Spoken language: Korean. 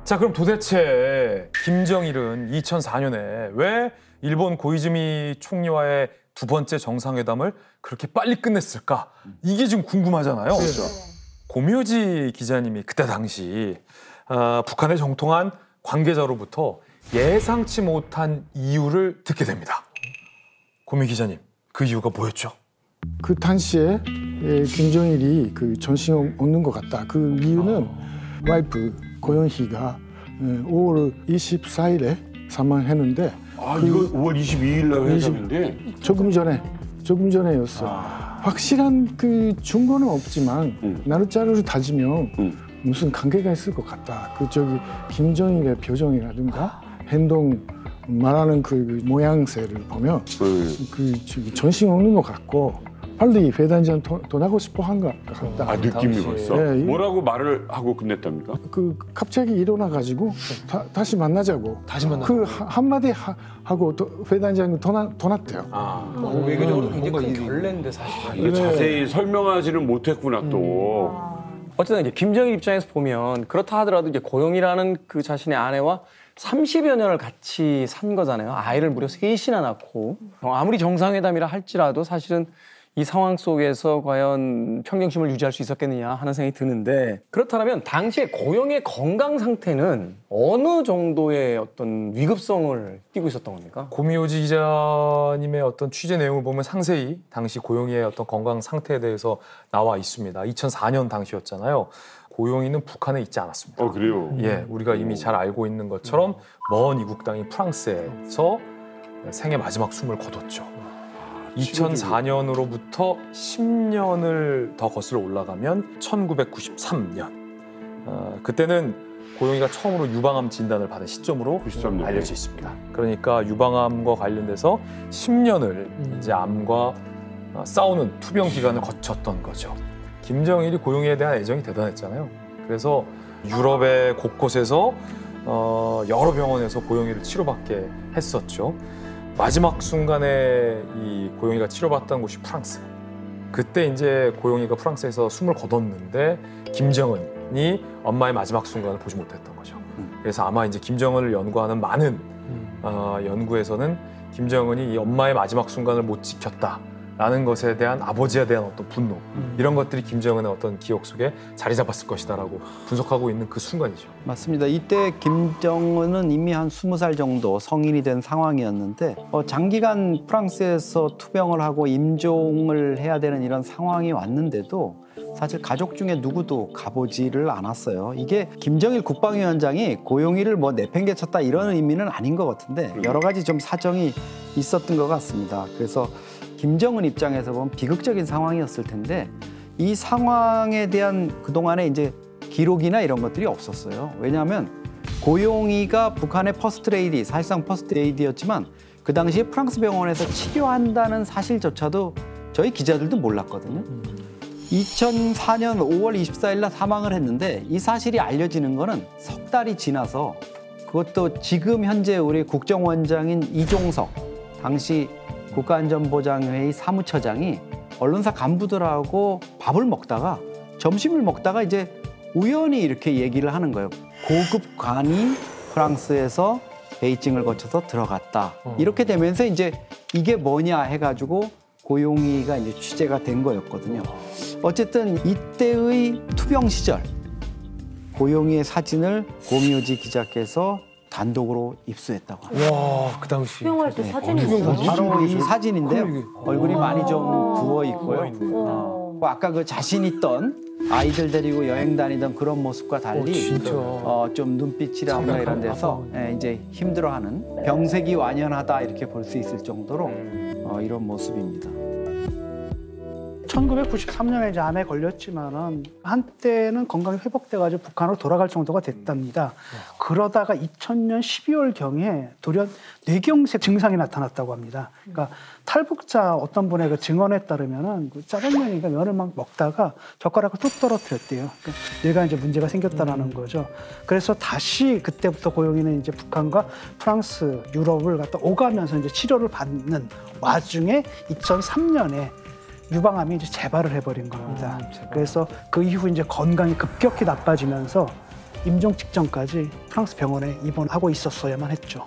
자, 그럼 도대체 김정일은 2004년에 왜 일본 고이즈미 총리와의 두 번째 정상회담을 그렇게 빨리 끝냈을까? 이게 지금 궁금하잖아요. 그렇죠. 고묘지 기자님이 그때 당시 북한에 정통한 관계자로부터 예상치 못한 이유를 듣게 됩니다. 고묘 기자님, 그 이유가 뭐였죠? 그 당시에 김정일이 그 전신 없는 것 같다. 그 이유는 와이프 고영희가 5월 24일에 사망했는데 이거 5월 22일 날 회담인데 조금 전에였어. 확실한 그 증거는 없지만 나는 자료를 다지면 무슨 관계가 있을 것 같다. 그 김정일의 표정이라든가 행동 말하는 그 모양새를 보면 전신 없는 것 같고 빨리 회담장 떠나고 싶어 한 것 같다. 느낌이 벌써? 네, 뭐라고 말을 하고 끝냈답니까? 갑자기 일어나가지고 다시 만나자고. 그 한마디 하고 회담장 떠났대요. 외교적으로 굉장히 큰 결례인데 사실. 자세히 설명하지는 못했구나 또. 어쨌든 이제 김정일 입장에서 보면 그렇다 하더라도 이제 고영이라는 그 자신의 아내와 30여 년을 같이 산 거잖아요. 아이를 무려 3이나 낳고. 아무리 정상회담이라 할지라도 사실은 이 상황 속에서 과연 평정심을 유지할 수 있었겠느냐 하는 생각이 드는데, 그렇다면 당시에 고영의 건강 상태는 어느 정도의 어떤 위급성을 띠고 있었던 겁니까? 고미호지 기자님의 어떤 취재 내용을 보면 상세히 당시 고영이의 어떤 건강 상태에 대해서 나와 있습니다. 2004년 당시였잖아요. 고영이는 북한에 있지 않았습니다. 그래요? 예, 우리가 이미 잘 알고 있는 것처럼 먼 이국 땅인 프랑스에서 생애 마지막 숨을 거뒀죠. 2004년으로부터 10년을 더 거슬러 올라가면 1993년. 그때는 고영이가 처음으로 유방암 진단을 받은 시점으로 93년. 알려져 있습니다. 그러니까 유방암과 관련돼서 10년을 이제 암과 싸우는 투병 기간을 거쳤던 거죠. 김정일이 고영이에 대한 애정이 대단했잖아요. 그래서 유럽의 곳곳에서 여러 병원에서 고영이를 치료받게 했었죠. 마지막 순간에 이 고영이가 치료받던 곳이 프랑스. 그때 이제 고영이가 프랑스에서 숨을 거뒀는데 김정은이 엄마의 마지막 순간을 보지 못했던 거죠. 그래서 아마 이제 김정은을 연구하는 많은 연구에서는 김정은이 이 엄마의 마지막 순간을 못 지켰다라는 것에 대한 아버지에 대한 어떤 분노, 이런 것들이 김정은의 어떤 기억 속에 자리 잡았을 것이다라고 분석하고 있는 그 순간이죠. 맞습니다. 이때 김정은은 이미 한 20살 정도 성인이 된 상황이었는데 장기간 프랑스에서 투병을 하고 임종을 해야 되는 이런 상황이 왔는데도 사실 가족 중에 누구도 가보지를 않았어요. 이게 김정일 국방위원장이 고영이를 뭐 내팽개쳤다 이런 의미는 아닌 것 같은데 여러 가지 좀 사정이 있었던 것 같습니다. 그래서 김정은 입장에서 보면 비극적인 상황이었을 텐데 이 상황에 대한 그동안에 이제 기록이나 이런 것들이 없었어요. 왜냐하면 고용이가 북한의 퍼스트레이디, 사실상 퍼스트레이디였지만 그 당시에 프랑스 병원에서 치료한다는 사실조차도 저희 기자들도 몰랐거든요. 2004년 5월 24일 날 사망을 했는데 이 사실이 알려지는 거는 석 달이 지나서, 그것도 지금 현재 우리 국정원장인 이종석 당시 국가안전보장회의 사무처장이 언론사 간부들하고 밥을 먹다가, 점심을 먹다가 이제 우연히 이렇게 얘기를 하는 거예요. 고급 관이 프랑스에서 베이징을 거쳐서 들어갔다. 이렇게 되면서 이제 이게 뭐냐 해가지고 고용희가 이제 취재가 된 거였거든요. 어쨌든 이때의 투병 시절 고용희의 사진을 고미호지 기자께서 단독으로 입수했다고 합니다. 와, 그 당시. 투병할 때 사진이 있어요? 바로 이 사진인데요. 얼굴이 많이 좀 부어 있고요. 아까 그 자신 있던 아이들 데리고 여행 다니던 그런 모습과 달리 좀 눈빛이라든가 이런 데서 이제 힘들어하는, 병색이 완연하다 이렇게 볼 수 있을 정도로 이런 모습입니다. 1993년에 이제 암에 걸렸지만은 한때는 건강이 회복돼가지고 북한으로 돌아갈 정도가 됐답니다. 그러다가 2000년 12월 경에 돌연 뇌경색 증상이 나타났다고 합니다. 그러니까 탈북자 어떤 분의 그 증언에 따르면은 그 짜장면인가 면을 막 먹다가 젓가락을 뚝 떨어뜨렸대요. 그러니까 뇌가 이제 문제가 생겼다라는 거죠. 그래서 다시 그때부터 고용이는 이제 북한과 프랑스, 유럽을 갖다 오가면서 이제 치료를 받는 와중에 2003년에 유방암이 이제 재발을 해버린 겁니다. 그래서 그 이후 이제 건강이 급격히 나빠지면서 임종 직전까지 프랑스 병원에 입원하고 있었어야만 했죠.